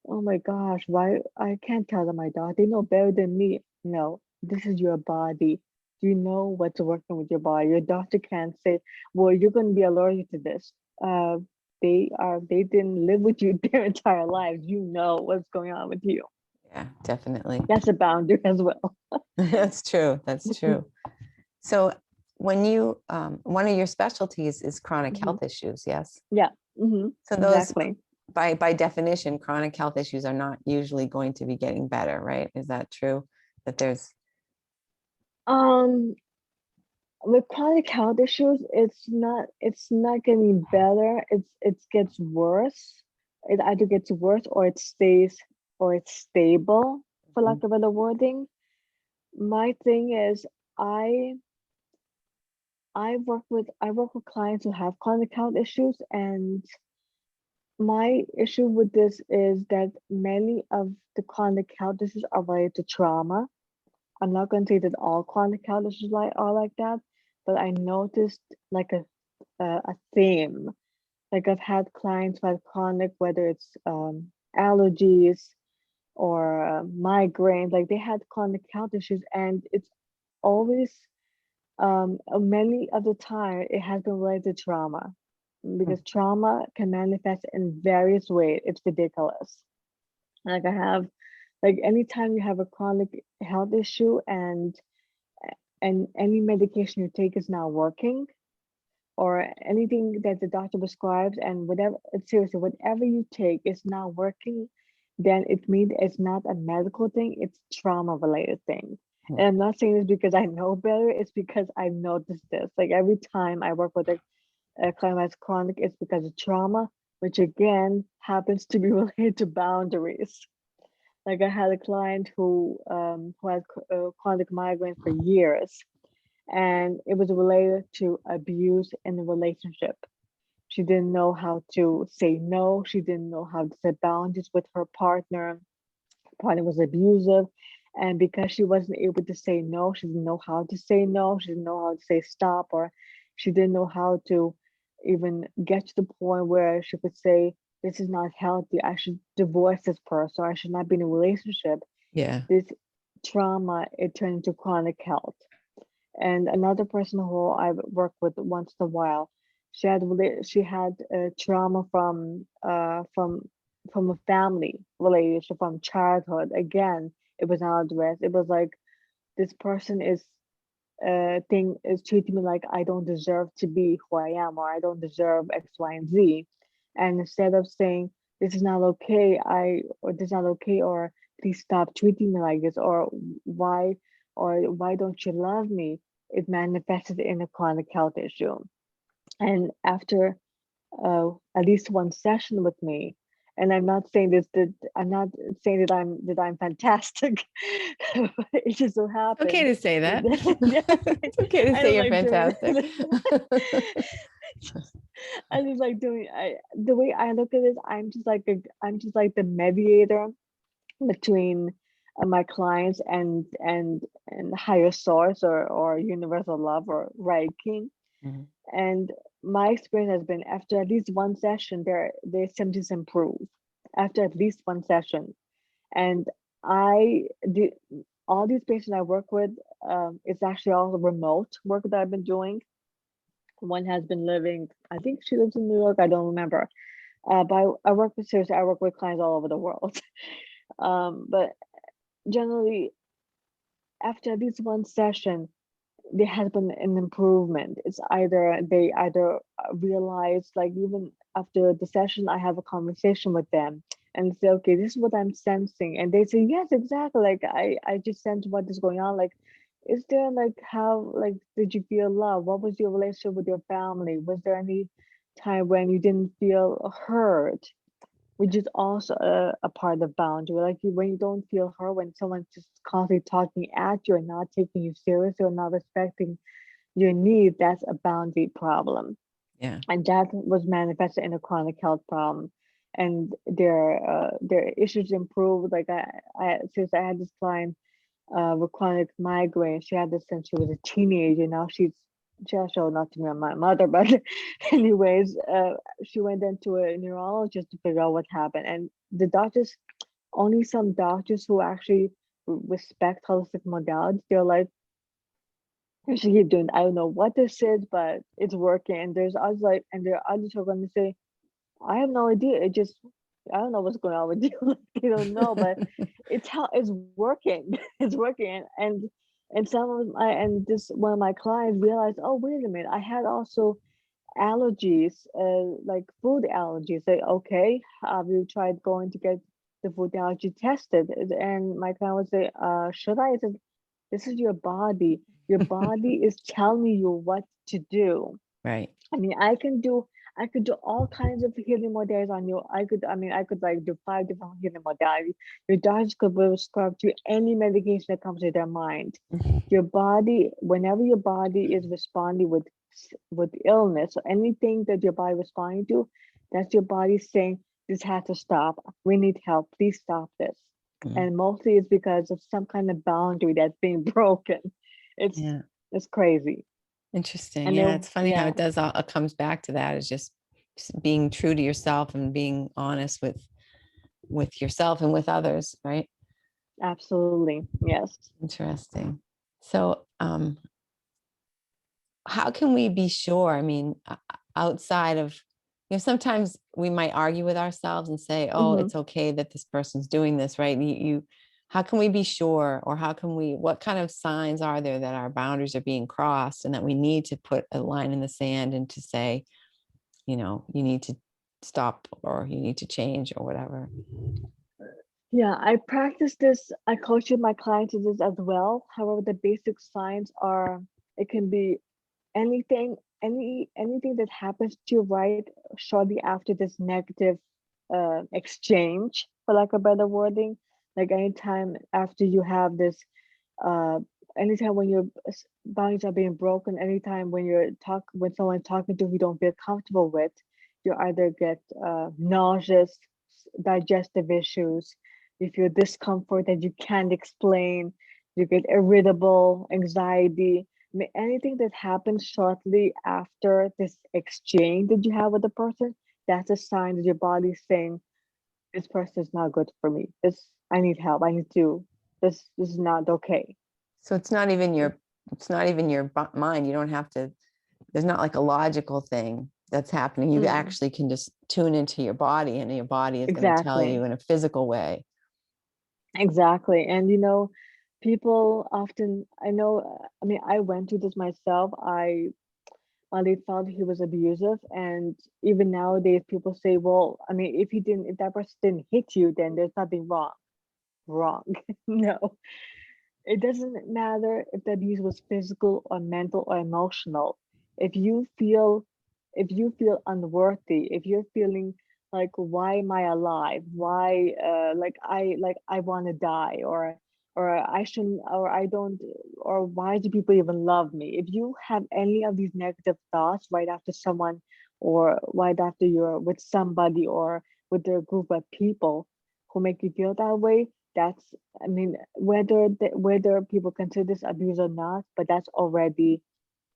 oh my gosh, why I can't tell them my dog. They know better than me. No, this is your body. You know what's working with your body. Your doctor can't say, well, you're going to be allergic to this. Uh, they didn't live with you their entire lives. You know what's going on with you. Yeah. Definitely. That's a boundary as well. That's true. That's true. So when you one of your specialties is chronic Mhm. health issues, yes? Yeah, So those exactly. by definition, chronic health issues are not usually going to be getting better, right? Is that true? That there's Um, with chronic health issues, it's not getting better. It gets worse. It either gets worse, or it's stable, for lack Mhm. of better wording. My thing is, I I work with clients who have chronic health issues, and my issue with this is that many of the chronic health issues are related to trauma. I'm not going to say that all chronic health issues are like that, but I noticed like a theme. Like I've had clients who had chronic, whether it's allergies or migraines, like they had chronic health issues, and always, many of the time, it has been related to trauma, because trauma can manifest in various ways. It's ridiculous. Like I have, like anytime you have a chronic health issue and any medication you take is not working, or anything that the doctor prescribes, and whatever, seriously, whatever you take is not working, then it means it's not a medical thing, it's trauma related thing. And I'm not saying this because I know better, it's because I've noticed this. Like every time I work with a client that's chronic, it's because of trauma, which again happens to be related to boundaries. Like I had a client who had chronic migraine for years, and it was related to abuse in the relationship. She didn't know how to say no. She didn't know how to set boundaries with her partner. Partner was abusive. And because she wasn't able to say no, she didn't know how to say no. She didn't know how to say stop, or she didn't know how to even get to the point where she could say, this is not healthy. I should divorce this person, or I should not be in a relationship. Yeah. This trauma, it turned into chronic health. And another person who I work with once in a while, she had trauma from a family relationship from childhood. Again, it was not addressed. It was like this person is treating me like I don't deserve to be who I am, or I don't deserve X, Y, and Z. And instead of saying this is not okay, or this is not okay, or please stop treating me like this, why or why don't you love me? It manifested in a chronic health issue. And after at least one session with me, and I'm not saying this that I'm not saying that I'm fantastic. It just so Okay happened to say that. that It's okay to I say don't you're like doing fantastic. I just like doing I the way I look at this, I'm just like the mediator between my clients and higher source, or universal love, or Reiki. Mhm. And my experience has been, after at least one session, their symptoms improve after at least one session. And I do all these patients I work with. It's actually all remote work that I've been doing. One has been living, I think she lives in New York. I don't remember. But I work with, seriously, I work with clients all over the world. But generally, after at least one session, there has been an improvement. It's either they either realize, like even after the session, I have a conversation with them and say, okay, this is what I'm sensing. And they say, yes, exactly. Like I just sense what is going on. Like, is there like how, like, did you feel love? What was your relationship with your family? Was there any time when you didn't feel heard? Which is also a part of boundary. Like when you don't feel heard, when someone's just constantly talking at you and not taking you seriously or not respecting your need, that's a boundary problem. Yeah. And that was manifested in a chronic health problem. And their issues improved. Like since I had this client with chronic migraine. She had this since she was a teenager. Now she also not to be my mother, but anyways, she went into a neurologist to figure out what happened. And the doctors, only some doctors who actually respect holistic modalities, they're like, you should keep doing. I don't know what this is, but it's working. And there's others like, and there are others who are going to say, I have no idea. It just, I don't know what's going on with you. Like, you don't know, but it's working. It's working. And some of my, and this one of my clients realized, oh, wait a minute, I had also allergies, like food allergies. Say, okay, have you tried going to get the food allergy tested? And my client would say, should I? I said, this is your body. Your body is telling you what to do. Right. I mean, I could do all kinds of healing modalities on you. I could like do 5 different healing modalities. Your doctors could prescribe to you any medication that comes to their mind. Your body, whenever your body is responding with illness or anything that your body responding to, that's your body saying, this has to stop. We need help. Please stop this. Mhm. And mostly it's because of some kind of boundary that's being broken. It's Yeah. it's crazy. Interesting. And Yeah. then It's funny how yeah. it does all, it comes back to that, is just being true to yourself and being honest with yourself and with others. Right. Absolutely. Yes. Interesting. So, how can we be sure? I mean, outside of, sometimes we might argue with ourselves and say, oh, Mm-hmm. it's okay that this person's doing this, right? How can we be sure, or what kind of signs are there that our boundaries are being crossed and that we need to put a line in the sand and to say, you need to stop or you need to change or whatever? Yeah, I practice this. I coach with my clients to this as well. However, the basic signs are, it can be anything, anything that happens to you right shortly after this negative exchange, for lack of better wording. Like anytime after you have this, uh, anytime when your boundaries are being broken, anytime when someone talking to who you don't feel comfortable with, you either get nauseous, digestive issues, you feel discomfort that you can't explain, you get irritable, anxiety. Anything that happens shortly after this exchange that you have with the person, that's a sign that your body's saying, this person is not good for me. I need help. This is not okay. So it's not even your mind. You don't have to, there's not like a logical thing that's happening. You Mm, actually can just tune into your body, and your body is going to tell you exactly. in a physical way. Exactly. And people often, I know, I mean, I went through this myself. My late father, he was abusive. And even nowadays, people say, well, I mean, if that person didn't hit you, then there's nothing wrong. Wrong. No, it doesn't matter if the abuse was physical or mental or emotional. If you feel unworthy, if you're feeling like, why am I alive? Why I want to die, or I shouldn't, or I don't, or why do people even love me? If you have any of these negative thoughts right after someone, or right after you're with somebody or with a group of people who make you feel that way, that's, I mean, whether people consider this abuse or not, but that's already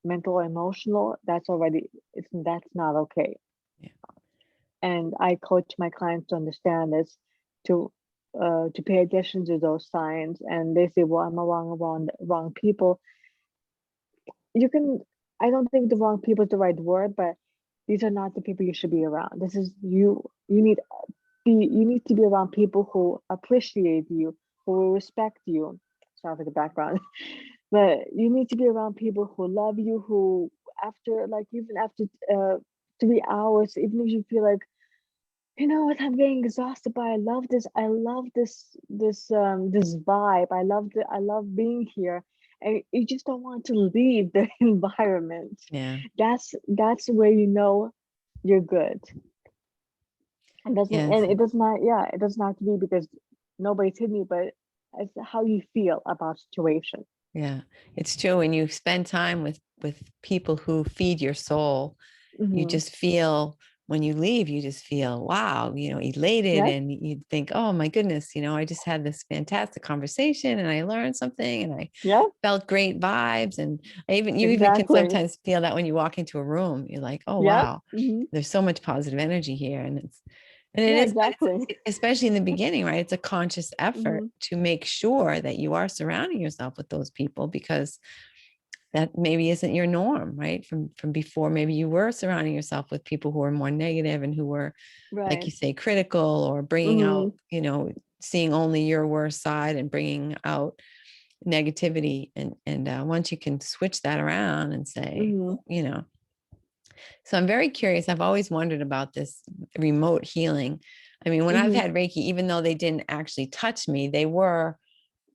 mental or emotional. That's not okay. Yeah. And I coach my clients to understand this, to to pay attention to those signs. And they say, well, I'm around wrong people. You can, I don't think the wrong people is the right word, but these are not the people you should be around. This is you need to be around people who appreciate you, who will respect you. Sorry for the background. But you need to be around people who love you, who after, like, even after 3 hours, even if you feel like, you know what, I'm getting exhausted, but I love this vibe. I love being here. And you just don't want to leave the environment. Yeah. That's where you're good. Yes. It does not, yeah, it does not have to be because nobody's hitting you, but it's how you feel about situation. Yeah. It's true. When you spend time with people who feed your soul, you Mm-hmm. just feel, when you leave, you just feel, wow, elated. Yes. And you think, oh my goodness, I just had this fantastic conversation and I learned something and I Yeah. felt great vibes. And you even can Exactly. sometimes feel that when you walk into a room, you're like, oh Yep. wow, Mm-hmm. there's so much positive energy here. And it Yeah. is, but Exactly. especially in the beginning, right? It's a conscious effort Mm-hmm. to make sure that you are surrounding yourself with those people, because that maybe isn't your norm, right? From before, maybe you were surrounding yourself with people who are more negative and who were, like Right. you say, critical, or bringing Mm-hmm. out, seeing only your worst side and bringing out negativity. And once you can switch that around and say, Mm-hmm. so I'm very curious. I've always wondered about this remote healing. I mean, when I've Mm-hmm. had Reiki, even though they didn't actually touch me, they were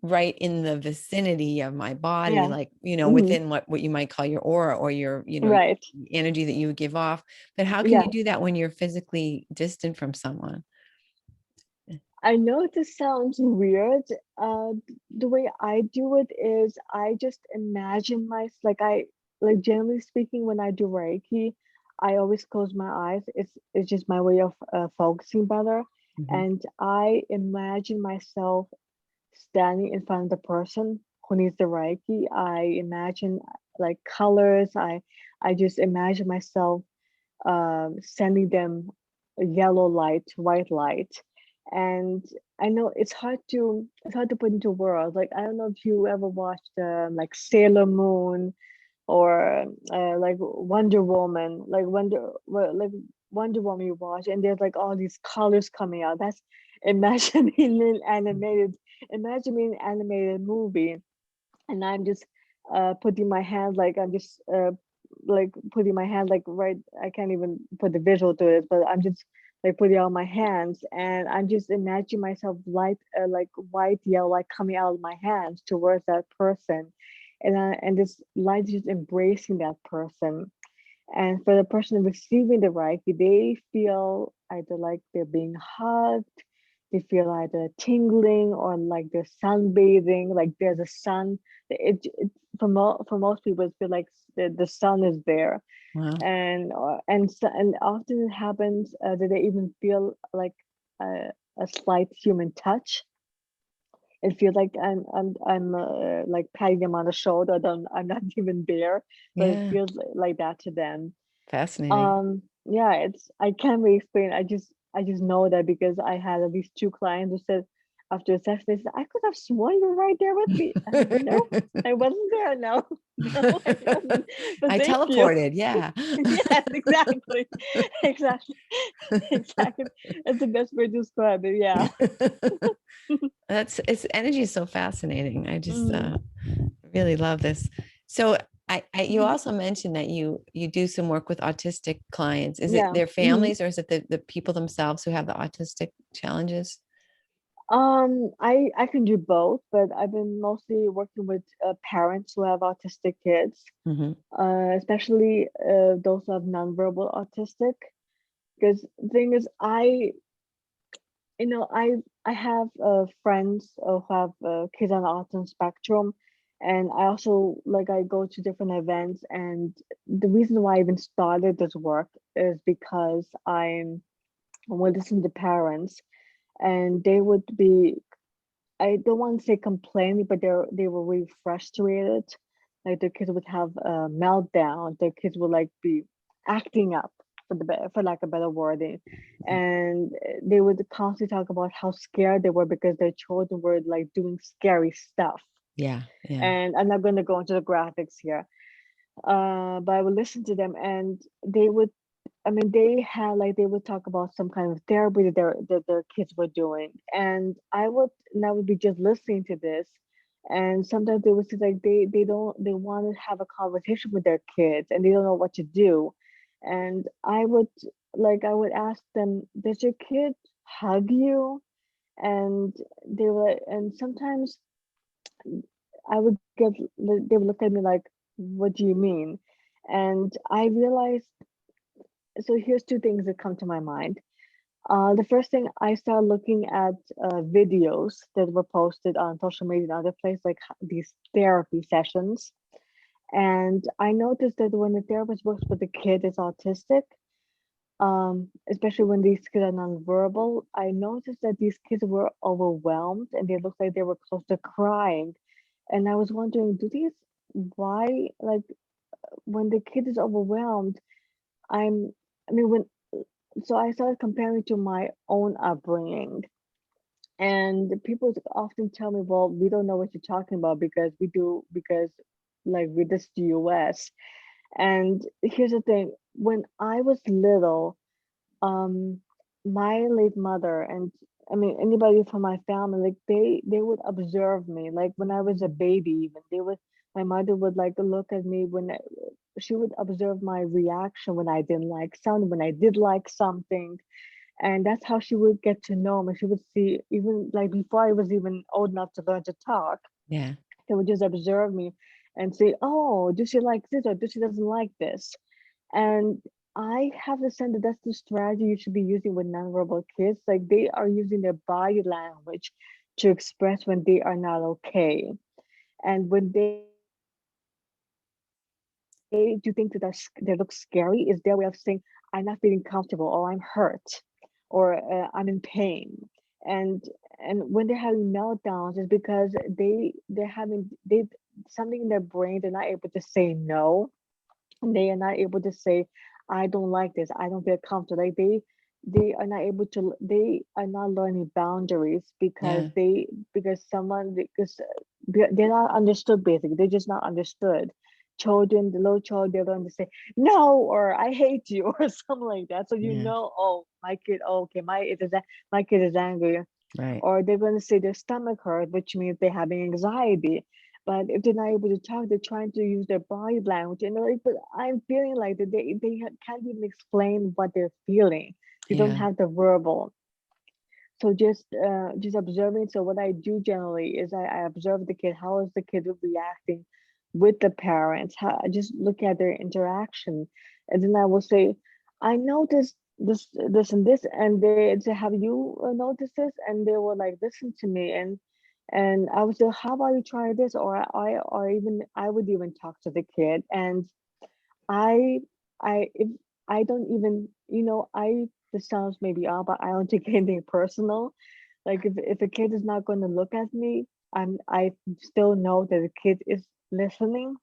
right in the vicinity of my body, Yeah. like, Mm-hmm. within what you might call your aura, or your, Right. energy that you would give off. But how can you Yeah. do that when you're physically distant from someone? I know this sounds weird. The way I do it is I just imagine like, generally speaking, when I do Reiki, I always close my eyes. It's just my way of focusing better, Mhm. and I imagine myself standing in front of the person who needs the Reiki. I imagine like colors. I just imagine myself sending them a yellow light, white light, And I know it's hard to put into words. Like, I don't know if you ever watched like Sailor Moon, or like Wonder Woman, like Wonder Woman you watch, and there's like all these colors coming out. That's imagining an animated, imagining an animated movie, and I'm just putting my hand, like I'm just like putting my hand like right. I can't even put the visual to it, but I'm just like putting out my hands, and I'm just imagining myself light, like white, yellow, like coming out of my hands towards that person, and this light is just embracing that person. And for the person receiving the Reiki, they feel either like they're being hugged, they feel either tingling, or like they're sunbathing, like there's a sun. For most people, it feels like the sun is there, Wow. and often it happens that they even feel like a slight human touch. It feels like I'm like patting them on the shoulder. I'm not even there, but it Yeah. feels like that to them. Fascinating. Yeah, I can't really explain. I just know that because I had at least two clients who said after a session, they said, I could have sworn you were right there with me. I said, no, I wasn't there. No, no, I wasn't. But I thank you. teleported. Yeah. Yes, exactly. Exactly. Exactly. That's the best way to describe it. Yeah. It's energy is so fascinating. I just Mm, really love this. So you mhm. also mentioned that you do some work with autistic clients. Is it Yeah. their Mhm. families or is it the people themselves who have the autistic challenges? I can do both, but I've been mostly working with parents who have autistic kids, Hmm. especially those who have nonverbal autistic. Because the thing is, I have friends who have kids on the autism spectrum, and I also like I go to different events, and the reason why I even started this work is because I would listen to parents, and they would be, I don't want to say complaining, but they were really frustrated. Like their kids would have a meltdown. Their kids would like be acting up, for lack of better wording, and they would constantly talk about how scared they were because their children were like doing scary stuff. Yeah, yeah. And I'm not going to go into the graphics here, but I would listen to them, and they would, I mean, they would talk about some kind of therapy that their kids were doing, and I would be just listening to this, and sometimes they would say like they want to have a conversation with their kids and they don't know what to do, and I would ask them, does your kid hug you? And and sometimes I would get, they would look at me like, what do you mean? And I realized, so here's two things that come to my mind. The first thing, I started looking at videos that were posted on social media and other places, like these therapy sessions. And I noticed that when the therapist works with a kid that's autistic, especially when these kids are nonverbal, I noticed that these kids were overwhelmed and they looked like they were close to crying. And I was wondering, why, like, when the kid is overwhelmed, I'm, I mean, when, so I started comparing to my own upbringing. And people often tell me, well, we don't know what you're talking about because like with this the US. And here's the thing, when I was little, um, my late mother, and I mean anybody from my family, like they would observe me. Like when I was a baby, even my mother would like look at me she would observe my reaction when I didn't like something, when I did like something, and that's how she would get to know me. She would see, even like before I was even old enough to learn to talk, Yeah. they would just observe me and say, oh, does she like this or does she doesn't like this? And I have the sense that that's the strategy you should be using with nonverbal kids. Like they are using their body language to express when they are not okay. And when they do things that look scary, is their way of saying, I'm not feeling comfortable, or I'm hurt, or I'm in pain. And when they're having meltdowns, it's because they something in their brain, they're not able to say no, and they are not able to say, I don't like this, I don't feel comfortable. Like they are not able to, they are not learning boundaries because Yeah. they're not understood. Basically, they're just not understood. Children, the little child, they learn to say no, or I hate you, or something like that. So Yeah. oh, my kid, oh, okay, my kid is angry. Right. Or they're going to say their stomach hurt, which means they're having anxiety. But if they're not able to talk, they're trying to use their body language. And they're like, but I'm feeling like that can't even explain what they're feeling. They don't Yeah. have the verbal. So just observing. So what I do generally is I observe the kid. How is the kid reacting with the parents? How I just look at their interaction, and then I will say, I noticed this and this, and they say, have you noticed this? And they will like listen to me, and I would say, how about you try this? Or even I would even talk to the kid, and I if I don't even, this sounds maybe odd, but I don't take anything personal. Like if a kid is not going to look at me, I still know that the kid is listening.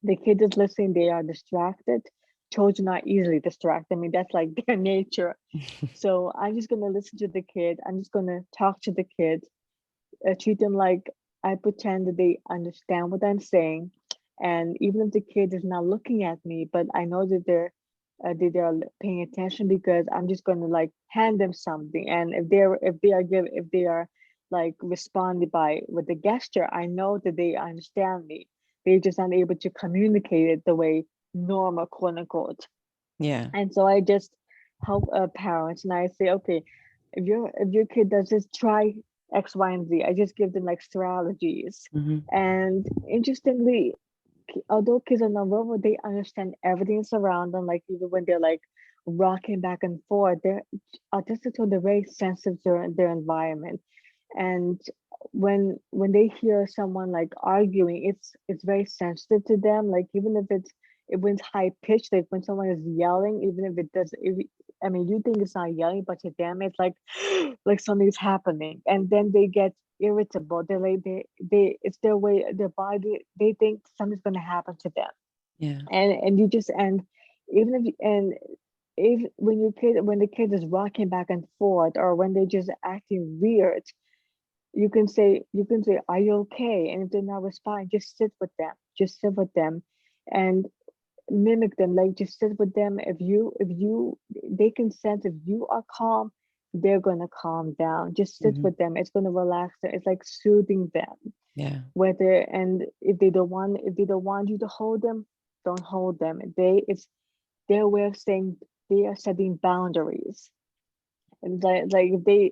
The kid is listening, they are distracted. Children are easily distracted. I mean, that's like their nature. So I'm just gonna listen to the kid. I'm just gonna talk to the kid, treat them like I pretend that they understand what I'm saying. And even if the kid is not looking at me, but I know that they're paying attention, because I'm just going to like hand them something. And if they are like responded by with a gesture, I know that they understand me. They're just unable to communicate it the way normal, quote unquote. Yeah. And so I just help parents, and I say, okay, if your kid does this, try X, Y, and Z. I just give them like strategies. Hmm. And interestingly, although kids are nonverbal, they understand everything around them. Like even when they're like rocking back and forth, they're autistic, so they're very sensitive to their environment. And when they hear someone like arguing, it's very sensitive to them. Like even if it's high pitched, like when someone is yelling, even if it does, I mean, you think it's not yelling, but to them it's like like something's happening, and then they get irritable. They're like it's their way, their body. They think something's gonna happen to them, Yeah. and you just and even if and if when the kid is rocking back and forth, or when they're just acting weird, you can say, are you okay? And if they're not responding, just sit with them. Just sit with them and mimic them. Like just sit with them. If you they can sense if you are calm, they're gonna calm down. Just sit Hmm. with them. It's gonna relax them. It's like soothing them. Yeah. Whether and if they don't want you to hold them, don't hold them. It's their way of saying they are setting boundaries. And like if they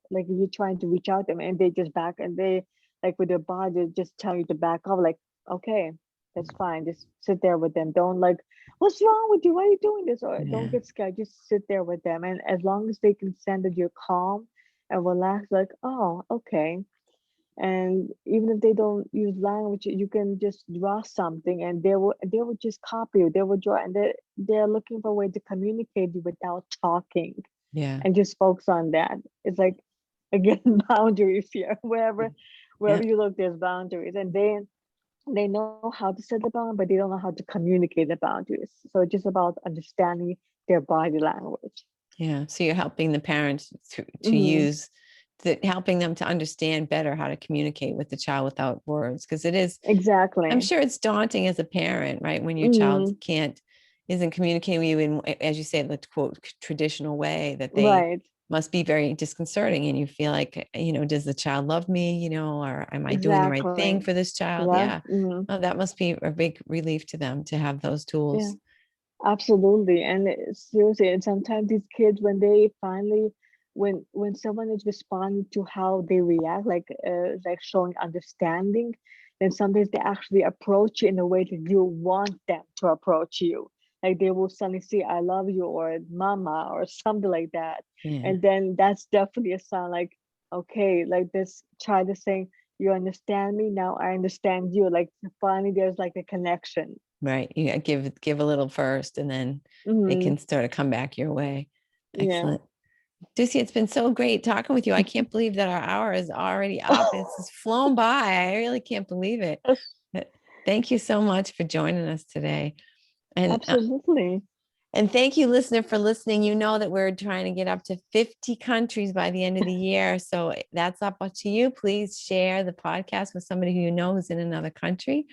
like if you're trying to reach out to them and they just back, and they like with their body just tell you to back off, like okay, that's fine, just sit there with them. Don't like, what's wrong with you, why are you doing this? Or don't Yeah. get scared, just sit there with them. And as long as they can sense that you're calm and relaxed, like oh okay. And even if they don't use language, you can just draw something, and they will just copy you. They will draw, and they're looking for a way to communicate without talking, Yeah. and just focus on that. It's like again boundaries here. Wherever Yeah. you look, there's boundaries, and they know how to set the boundary, but they don't know how to communicate the boundaries. So it's just about understanding their body language. Yeah. So you're helping the parents to Hmm. use helping them to understand better how to communicate with the child without words. Because I'm Exactly. sure it's daunting as a parent, right? When your child Hmm. isn't communicating with you in, as you say, the quote traditional way, that they Right. must be very disconcerting. And you feel like, does the child love me? Or am I doing the right thing Exactly. for this child? Yeah. Yeah. Hmm. Oh, that must be a big relief to them to have those Yeah. tools. Absolutely. And seriously, and sometimes these kids, when they finally, when someone is responding to how they react, like showing understanding, then sometimes they actually approach you in a way that you want them to approach you. Like they will suddenly say, I love you, or mama, or something like that. Yeah. And then that's definitely a sign like, okay, like this child is saying, you understand me, now I understand you. Like finally there's like a connection. Right. You give a little first and then they Hmm. can sort of come back your way. Yeah. Excellent. Dusy, it's been so great talking with you. I can't believe that our hour is already up. It's just flown by. I really can't believe it. But thank you so much for joining us today. And Absolutely. And thank you, listener, for listening. You know that we're trying to get up to 50 countries by the end of the year. So that's up to you. Please share the podcast with somebody who you know who's in another country,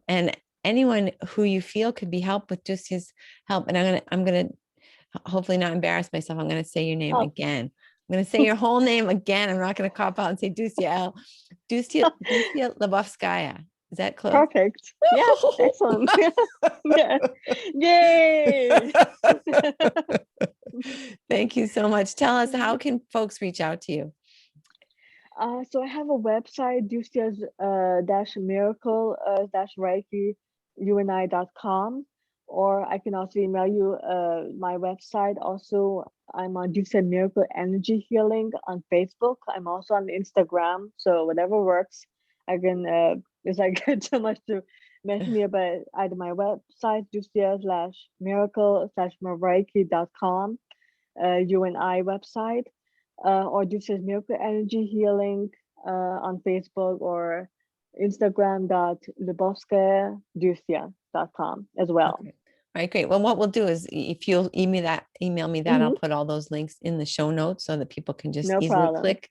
and anyone who you feel could be helped with just his help. And I'm gonna hopefully not embarrass myself. I'm gonna say your name Oh, again. I'm gonna say your whole name again. I'm not gonna cop out and say Dusya L. Dusya Lyubovskaya. Is that close? perfect. Yeah, excellent. Yeah. Yay. Thank you so much. Tell us, how Mhm. can folks reach out to you? So I have a website, Dusya's dash miracle dash Reiki UNI.com, or I can also email you my website. Also, I'm on Dusya Miracle Energy Healing on Facebook. I'm also on Instagram. So whatever works, I can. It's like too much to mention here, but either my website, Dusya slash miracle slash Reiki.com, UNI website, or this is Miracle Energy Healing on Facebook or Instagram.Lyubovskaya.Dusya.com as well. Okay. All right, great. Well, what we'll do is if you'll email me that, I'll Hmm. put all those links in the show notes so that people can just No easily problem. click.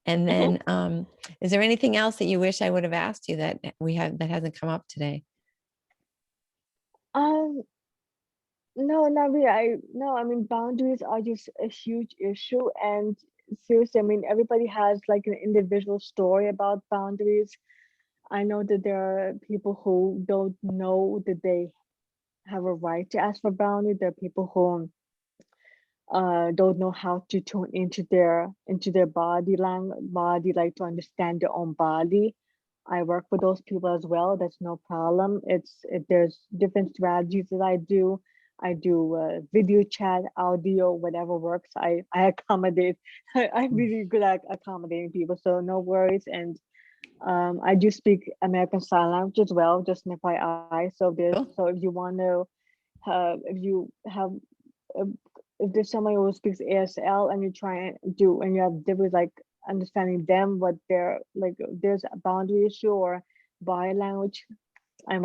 And Mhm. then, is there anything else that you wish I would have asked you that that hasn't come up today? Um, no, not really. I mean, boundaries are just a huge issue. And seriously, I mean, everybody has like an individual story about boundaries. I know that there are people who don't know that they have a right to ask for boundaries. There are people who don't know how to tune into their body, like to understand their own body. I work with those people as well. That's no problem. There's different strategies that I do. I do video chat, audio, whatever works. I accommodate. I'm really good at accommodating people, so no worries. And I do speak American Sign Language as well, just an FYI. Cool. So if you want to if you have uh, if there's someone who speaks ASL and you try and do and you have difficulty like understanding them what they're like, there's a boundary issue or body language, I'm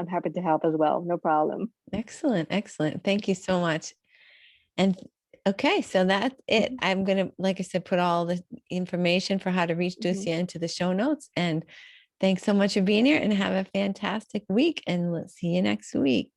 happy to help as well, no problem. Excellent. Excellent. Thank you so much. And okay, so that's it. Mhm, I'm going to, like I said, put all the information for how to reach mhm. Dusya into the show notes. And thanks so much for being here, and have a fantastic week. And let's see you next week.